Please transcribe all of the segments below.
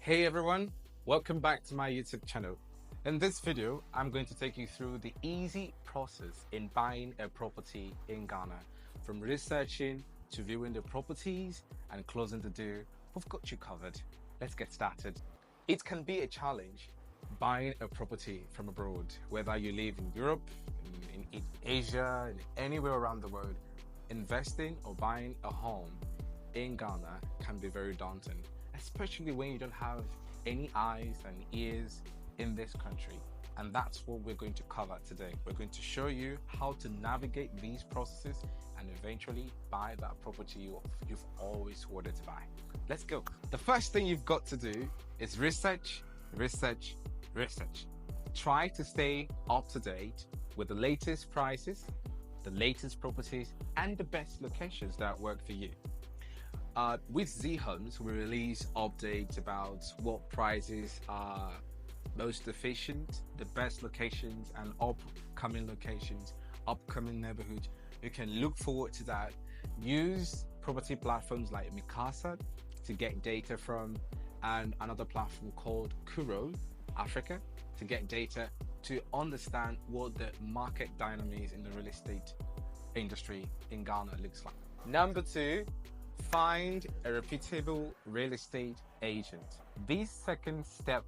Hey everyone, welcome back to my YouTube channel. In this video, I'm going to take you through the easy process in buying a property in Ghana. From researching to viewing the properties and closing the deal, we've got you covered. Let's get started. It can be a challenge buying a property from abroad, whether you live in Europe, in Asia, in anywhere around the world. Investing or buying a home in Ghana can be very daunting, especially when you don't have any eyes and ears in this country. And that's what we're going to cover today. We're going to show you how to navigate these processes and eventually buy that property you've always wanted to buy. Let's go. The first thing you've got to do is research. Try to stay up to date with the latest prices, the latest properties, and the best locations that work for you. With Z Homes, we release updates about what prices are most efficient, the best locations and upcoming locations, upcoming neighborhoods. You can look forward to that. Use property platforms like Micasa to get data from, and another platform called Kuro Africa to get data to understand what the market dynamics in the real estate industry in Ghana looks like. Number two, find a reputable real estate agent. This second step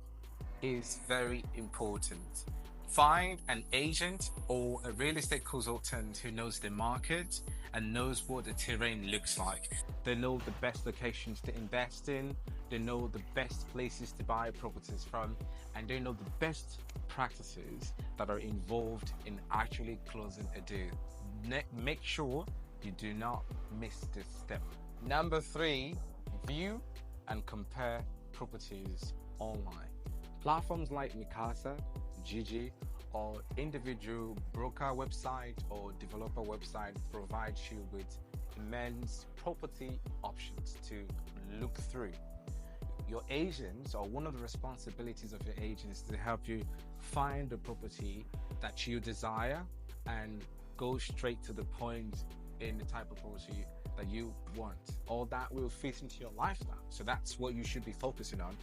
is very important. Find an agent or a real estate consultant who knows the market and knows what the terrain looks like. They know the best locations to invest in, they know the best places to buy properties from, and they know the best practices that are involved in actually closing a deal. Make sure you do not miss this step. Number three, view and compare properties online. Platforms like Micasa, Gigi, or individual broker website or developer website provide you with immense property options to look through. Your agents, or one of the responsibilities of your agents, is to help you find the property that you desire and go straight to the point in the type of property that you want, or that will fit into your lifestyle. So that's what you should be focusing on.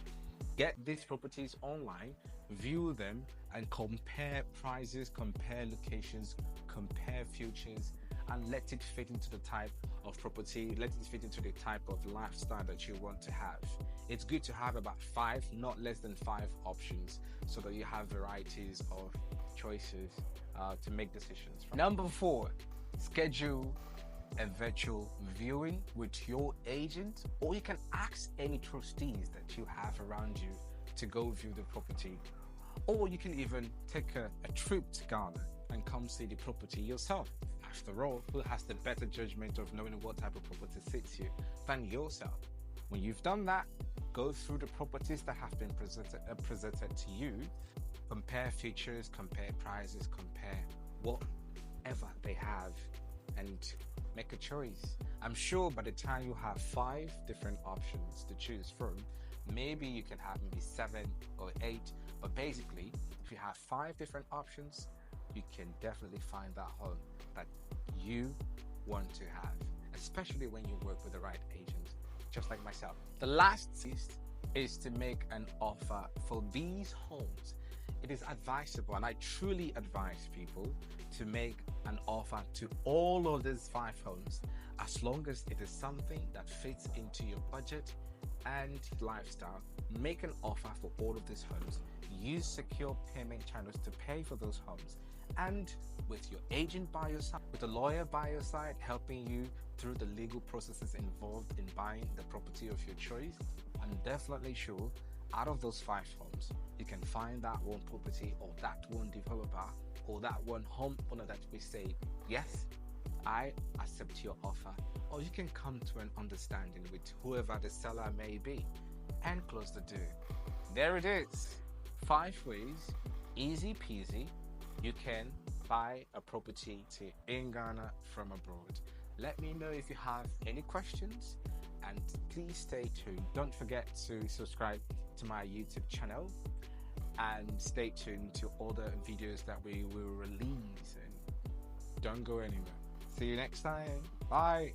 Get these properties online, view them, and compare prices, compare locations, compare futures, and let it fit into the type of property, let it fit into the type of lifestyle that you want to have. It's good to have about 5, not less than 5 options, so that you have varieties of choices to make decisions from. Number 4, schedule a virtual viewing with your agent, or you can ask any trustees that you have around you to go view the property, or you can even take a trip to Ghana and come see the property yourself. After all, who has the better judgment of knowing what type of property fits you than yourself? When you've done that, go through the properties that have been presented to you, compare features, compare prices, compare whatever they have, and make a choice. I'm sure by the time you have 5 different options to choose from, maybe you can have maybe 7 or 8, but basically if you have 5 different options, you can definitely find that home that you want to have, especially when you work with the right agent, just like myself. The last is to make an offer for these homes. It is advisable, and I truly advise people to make an offer to all of these 5 homes, as long as it is something that fits into your budget and lifestyle. Make an offer for all of these homes. Use secure payment channels to pay for those homes, and with your agent by your side, with a lawyer by your side, helping you through the legal processes involved in buying the property of your choice, I'm definitely sure out of those 5 homes, you can find that one property or that one developer or that one homeowner that we say, yes, I accept your offer, or you can come to an understanding with whoever the seller may be and close the deal. There it is. 5 ways, easy peasy, you can buy a property in Ghana from abroad. Let me know if you have any questions, and please stay tuned. Don't forget to subscribe to my YouTube channel and stay tuned to all the videos that we will release, and don't go anywhere. See you next time. Bye.